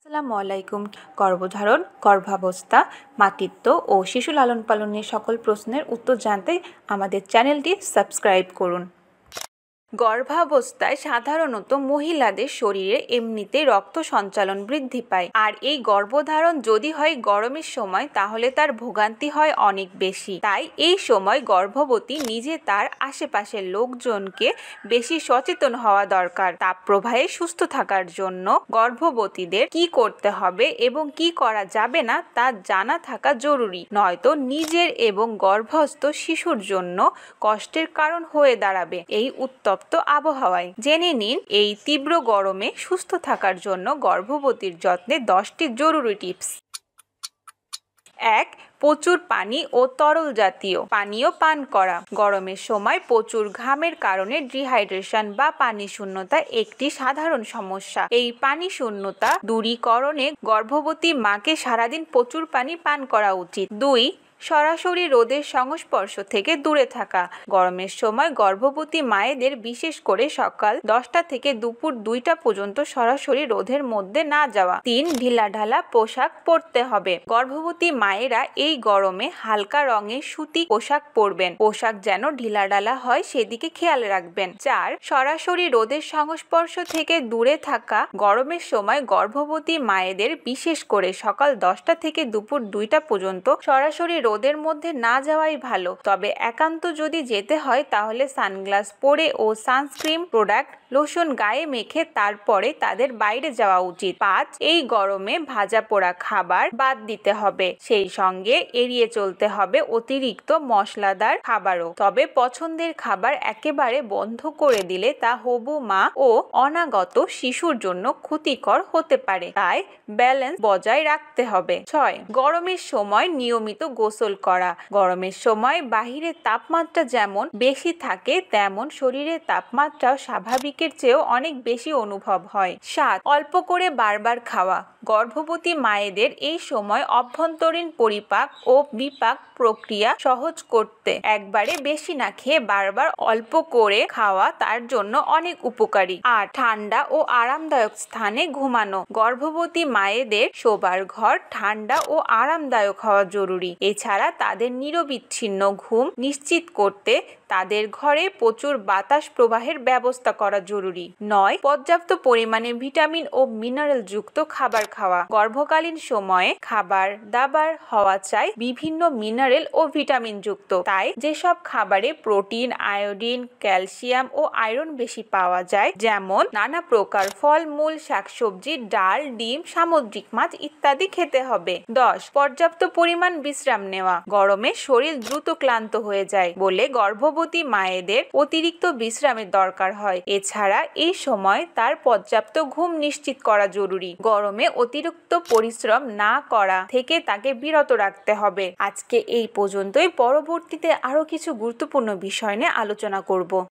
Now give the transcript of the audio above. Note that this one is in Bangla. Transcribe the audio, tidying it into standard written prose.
আসসালামু আলাইকুম। গর্ভধারণ, গর্ভাবস্থা, মাতৃত্ব ও শিশু লালন পালনের সকল প্রশ্নের উত্তর জানতে আমাদের চ্যানেলটি সাবস্ক্রাইব করুন। গর্ভাবস্থায় সাধারণত মহিলাদের শরীরে এমনিতে রক্ত সঞ্চালন বৃদ্ধি পায়, আর এই গর্ভধারণ যদি হয় গরমের সময় তাহলে তার ভোগান্তি হয় অনেক বেশি। তাই এই সময় গর্ভবতী নিজে তার আশেপাশের লোকজনকে বেশি সচেতন হওয়া দরকার। তাপপ্রবাহে সুস্থ থাকার জন্য গর্ভবতীদের কি করতে হবে এবং কি করা যাবে না তা জানা থাকা জরুরি, নয়তো নিজের এবং গর্ভস্থ শিশুর জন্য কষ্টের কারণ হয়ে দাঁড়াবে। এই উত্তপ্ত আবহাওয়ায় জেনে নিন এই তীব্র গরমে সুস্থ থাকার জন্য গর্ভবতীর যত্নে 10টি জরুরি টিপস। 1. প্রচুর পানি ও তরল জাতীয় পানীয় পান করা। গরমের সময় প্রচুর ঘামের কারণে ডিহাইড্রেশন বা পানি শূন্যতা একটি সাধারণ সমস্যা। এই পানি শূন্যতা দূরীকরণে গর্ভবতী মাকে সারাদিন প্রচুর পানি পান করা উচিত। 2. সরাসরি রোদের সংস্পর্শ থেকে দূরে থাকা। গরমের সময় গর্ভবতী মায়েদের বিশেষ করে সকাল 10টা থেকে দুপুর 2টা পর্যন্ত সরাসরি রোদের মধ্যে না যাওয়া। 3. ঢিলাঢালা পোশাক পরতে হবে। গর্ভবতী মায়েরা এই গরমে হালকা রঙের সুতি পোশাক পরবেন। পোশাক যেন ঢিলাঢালা হয় সেদিকে খেয়াল রাখবেন। 4. সরাসরি রোদের সংস্পর্শ থেকে দূরে থাকা। গরমের সময় গর্ভবতী মায়েদের বিশেষ করে সকাল 10টা থেকে দুপুর 2টা পর্যন্ত সরাসরি রোদের মধ্যে না যাওয়াই ভালো, তবে একান্ত যদি যেতে হয় তাহলে সানগ্লাস পরে ও সানস্ক্রিন প্রোডাক্ট লোশন গায়ে মেখে তারপরে তাদের বাইরে যাওয়া উচিত। 5. এই গরমে ভাজা পোড়া খাবার বাদ দিতে হবে, সেই সঙ্গে এড়িয়ে চলতে হবে অতিরিক্ত মশলাদার খাবারও। তবে পছন্দের খাবার একেবারে বন্ধ করে দিলে তা হবু মা ও অনাগত শিশুর জন্য ক্ষতিকর হতে পারে, তাই ব্যালেন্স বজায় রাখতে হবে। 6. গরমের সময় নিয়মিত গোসল করা। গরমের সময় বাহিরের তাপমাত্রা যেমন বেশি থাকে তেমন শরীরের তাপমাত্রাও স্বাভাবিকের চেয়েও অনেক বেশি অনুভব হয়। 7. অল্প করে বারবার খাওয়া। গর্ভবতী মায়েদের এই সময় অভ্যন্তরীণ পরিপাক ও বিপাক প্রক্রিয়া সহজ করতে একবারে বেশি না খেয়ে বারবার অল্প করে খাওয়া তার জন্য অনেক উপকারী। আর ঠান্ডা ও আরামদায়ক স্থানে ঘুমানো। গর্ভবতী মায়েদের শোবার ঘর ঠান্ডা ও আরামদায়ক হওয়া জরুরি। এছাড়া তাদের নিরবিচ্ছিন্ন ঘুম নিশ্চিত করতে তাদের ঘরে প্রচুর বাতাস প্রবাহের ব্যবস্থা করা জরুরি। 9. পর্যাপ্ত পরিমাণে ভিটামিন ও মিনারেল যুক্ত খাবার খাওয়া। গর্ভকালীন সময়ে খাবার দাবার হওয়া চাই বিভিন্ন মিনারেল ও ভিটামিন যুক্ত, তাই যেসব খাবারে প্রোটিন, আয়োডিন, ক্যালসিয়াম ও আয়রন বেশি পাওয়া যায়, যেমন নানা প্রকার ফল মূল, শাকসবজি, ডাল, ডিম, সামুদ্রিক মাছ ইত্যাদি খেতে হবে। 10. পর্যাপ্ত পরিমাণ বিশ্রাম নেওয়া। গরমে শরীর দ্রুত ক্লান্ত হয়ে যায় বলে গর্ভবতী মায়েদের অতিরিক্ত বিশ্রামের দরকার হয়। এছাড়া এই সময় তার পর্যাপ্ত ঘুম নিশ্চিত করা জরুরি। গরমে অতিরিক্ত পরিশ্রম না করা থেকে তাকে বিরত রাখতে হবে। আজকে এই পর্যন্তই। পরবর্তীতে আরো কিছু গুরুত্বপূর্ণ বিষয় নিয়ে আলোচনা করব।